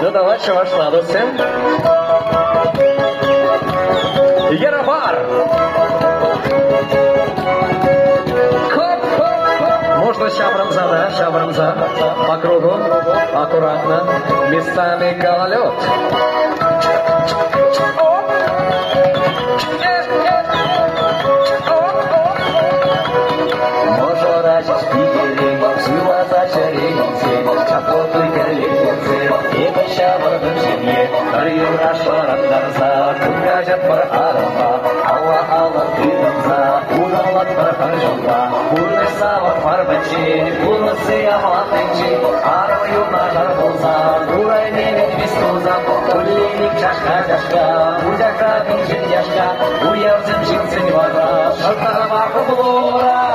Ну давайте ваш ладосы. Ярабар. Можно шабрамза, да, шабрамза. По кругу, аккуратно. Местами гололед. Можно рачить спикеры, сила зачареницы, чапоты коллективцы, и пощаварным семье, дарью рашварат дарза, кунгажат пархарама, алла кыдамза, удалат пархаржалга, улы сават парбачи, улысы амлатынчи, арваю нажар болза, дурай невет вистуза, улиник чашка, узяка бинжин яшка, уявзин жинцин вара, шалтара баху блора,